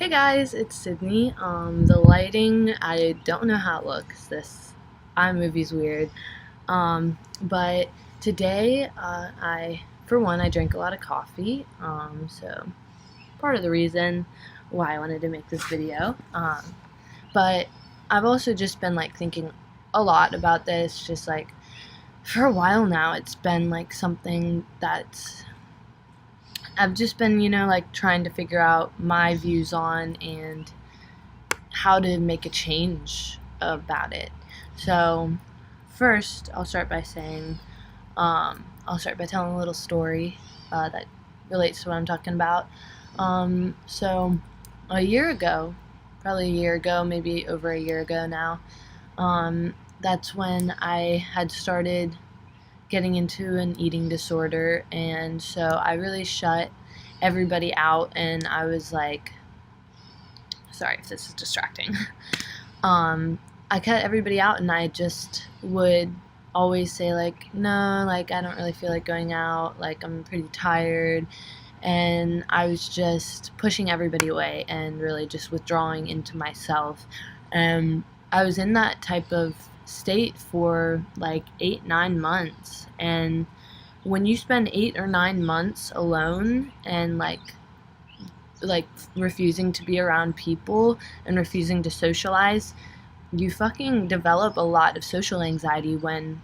Hey guys, it's Sydney. The lighting, I don't know how it looks. This iMovie's weird. But today, for one, I drank a lot of coffee. So part of the reason why I wanted to make this video. But I've also just been like thinking a lot about this. Just like for a while now, it's been like something that I've just been, like trying to figure out my views on and how to make a change about it. So, first, I'll start by telling a little story that relates to what I'm talking about. So, a year ago, probably a year ago, maybe over a year ago now, that's when I had started getting into an eating disorder, and so I really shut everybody out, and I was like, sorry if this is distracting. I cut everybody out, and I just would always say like, no, like I don't really feel like going out, like I'm pretty tired, and I was just pushing everybody away and really just withdrawing into myself. And I was in that type of state for like 8-9 months, and when you spend 8 or 9 months alone and like refusing to be around people and refusing to socialize, you fucking develop a lot of social anxiety when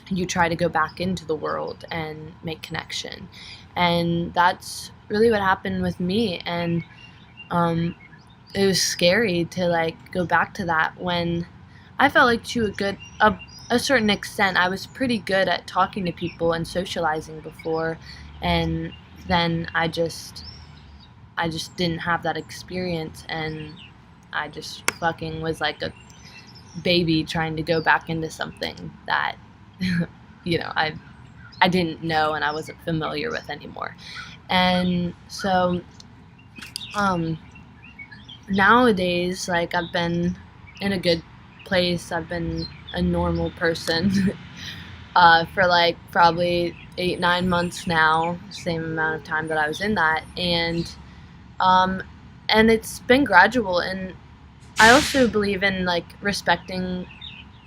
you try to go back into the world and make connection. And that's really what happened with me. And it was scary to like go back to that when I felt like to a certain extent I was pretty good at talking to people and socializing before, and then I just didn't have that experience, and I just fucking was like a baby trying to go back into something that I didn't know and I wasn't familiar with anymore. And so nowadays, like, I've been in a good place. I've been a normal person for like probably 8-9 months now, same amount of time that I was in that, and it's been gradual. And I also believe in like respecting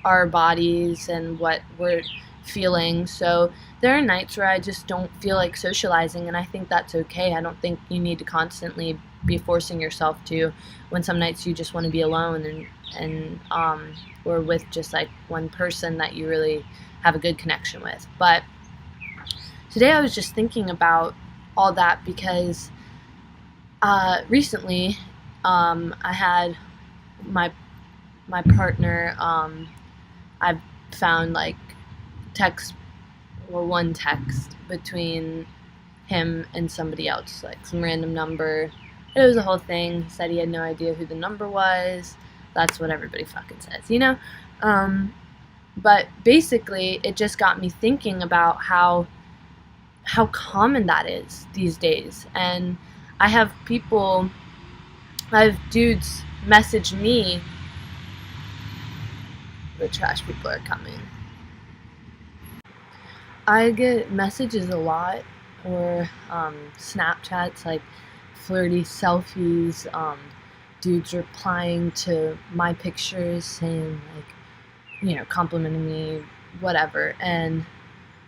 our bodies and what we're feeling. So there are nights where I just don't feel like socializing, and I think that's okay. I don't think you need to constantly be forcing yourself to, when some nights you just want to be alone and or with just like one person that you really have a good connection with. But today I was just thinking about all that because recently I had my partner, I've found like one text between him and somebody else, like some random number. It was a whole thing. He said he had no idea who the number was. That's what everybody fucking says. But basically, it just got me thinking about how common that is these days. And I have dudes message me. The trash people are coming. I get messages a lot, or Snapchats, like flirty selfies, dudes replying to my pictures saying like, complimenting me, whatever. And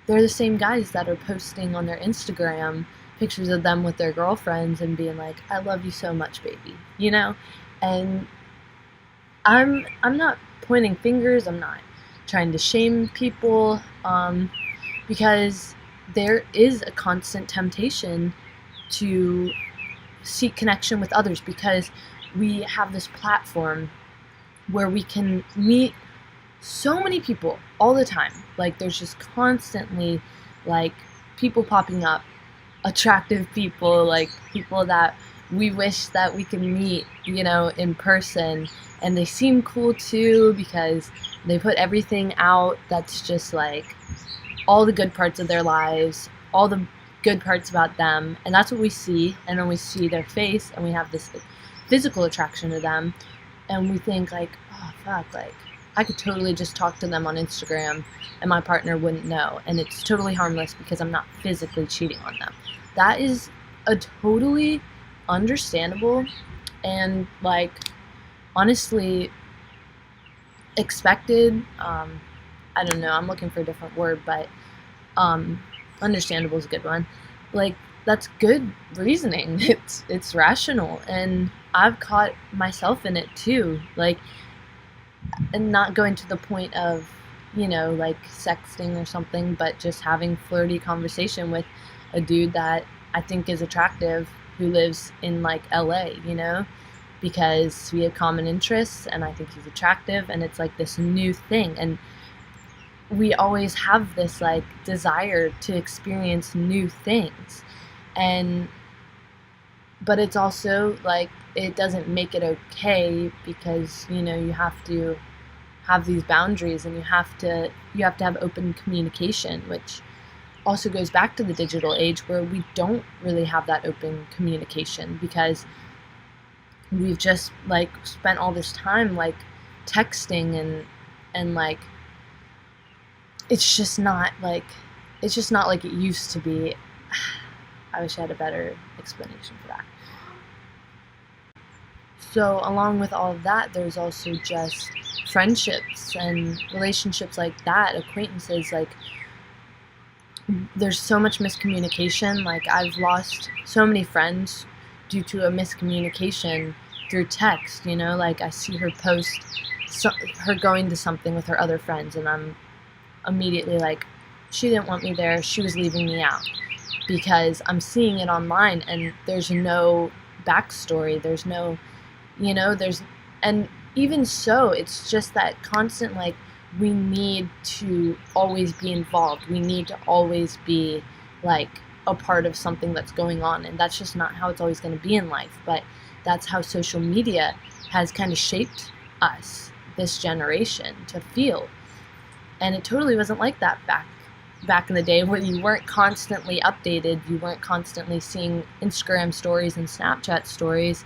they're the same guys that are posting on their Instagram pictures of them with their girlfriends and being like, I love you so much, baby, And I'm not pointing fingers, I'm not trying to shame people, because there is a constant temptation to seek connection with others, because we have this platform where we can meet so many people all the time. Like, there's just constantly like people popping up, attractive people, like people that we wish that we could meet, in person. And they seem cool too because they put everything out that's just like all the good parts of their lives, all the good parts about them, and that's what we see. And then we see their face and we have this physical attraction to them, and we think like, oh fuck, like I could totally just talk to them on Instagram and my partner wouldn't know, and it's totally harmless because I'm not physically cheating on them. That is a totally understandable and like honestly expected. I don't know, I'm looking for a different word, but um, understandable is a good one. Like that's good reasoning. It's rational, and I've caught myself in it too. Like, and not going to the point of, like sexting or something, but just having flirty conversation with a dude that I think is attractive who lives in like LA, because we have common interests and I think he's attractive and it's like this new thing. And we always have this like desire to experience new things. And but it's also like it doesn't make it okay, because you have to have these boundaries, and you have to have open communication, which also goes back to the digital age where we don't really have that open communication, because we've just like spent all this time like texting, and like it's just not like it used to be. I wish I had a better explanation for that. So along with all of that, there's also just friendships and relationships like that, acquaintances. Like there's so much miscommunication. Like I've lost so many friends due to a miscommunication through text. Like I see her post her going to something with her other friends, and I'm immediately like, she didn't want me there, she was leaving me out, because I'm seeing it online and there's no backstory, there's no, there's, and even so, it's just that constant, like, we need to always be involved, we need to always be like a part of something that's going on, and that's just not how it's always going to be in life. But that's how social media has kind of shaped us, this generation, to feel. And it totally wasn't like that back in the day, where you weren't constantly updated, you weren't constantly seeing Instagram stories and Snapchat stories.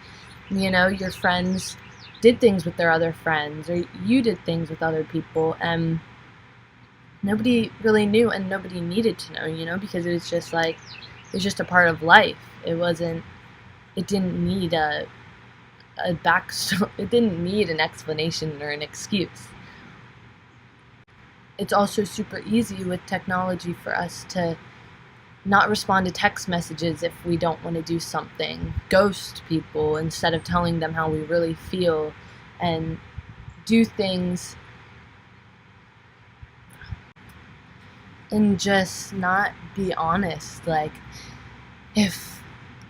Your friends did things with their other friends, or you did things with other people, and nobody really knew, and nobody needed to know, because it was just a part of life. It didn't need a backstory, it didn't need an explanation or an excuse. It's also super easy with technology for us to not respond to text messages if we don't want to do something, ghost people instead of telling them how we really feel, and do things and just not be honest. Like, if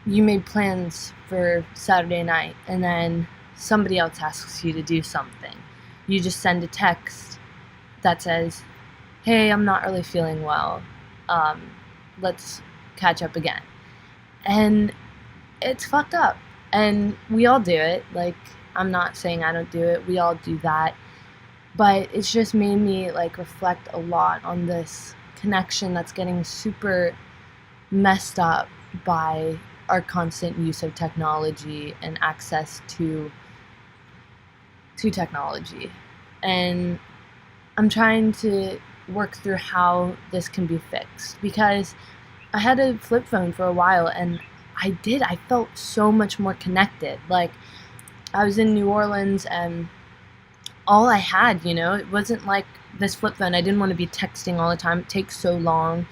you made plans for Saturday night and then somebody else asks you to do something, you just send a text that says, hey, I'm not really feeling well, let's catch up again. And it's fucked up, and we all do it. Like, I'm not saying I don't do it, we all do that, but it's just made me like reflect a lot on this connection that's getting super messed up by our constant use of technology and access to technology. And I'm trying to work through how this can be fixed, because I had a flip phone for a while, and I felt so much more connected. Like, I was in New Orleans, and all I had, it wasn't like this flip phone. I didn't want to be texting all the time, it takes so long.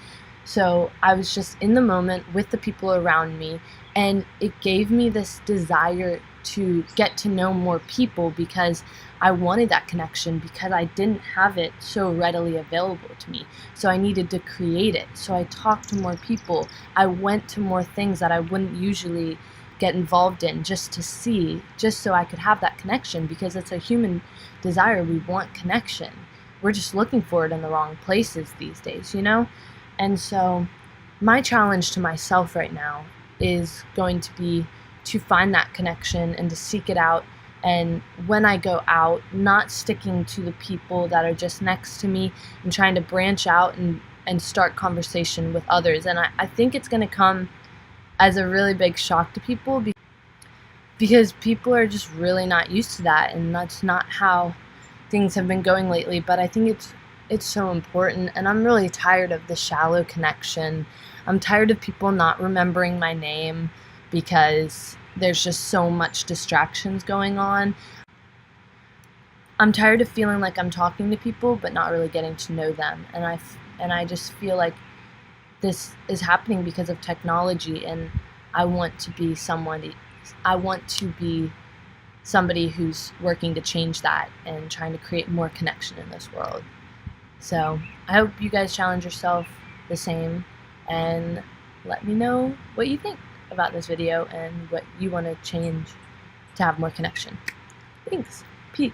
So I was just in the moment with the people around me, and it gave me this desire to get to know more people, because I wanted that connection, because I didn't have it so readily available to me. So I needed to create it. So I talked to more people. I went to more things that I wouldn't usually get involved in, just to see, just so I could have that connection, because it's a human desire. We want connection. We're just looking for it in the wrong places these days, And so my challenge to myself right now is going to be to find that connection and to seek it out. And when I go out, not sticking to the people that are just next to me, and trying to branch out and start conversation with others. And I think it's going to come as a really big shock to people, because people are just really not used to that, and that's not how things have been going lately. But I think it's so important, and I'm really tired of the shallow connection. I'm tired of people not remembering my name because there's just so much distractions going on. I'm tired of feeling like I'm talking to people but not really getting to know them, and I just feel like this is happening because of technology, and I want to be somebody who's working to change that and trying to create more connection in this world. So I hope you guys challenge yourself the same, and let me know what you think about this video and what you want to change to have more connection. Thanks. Peace.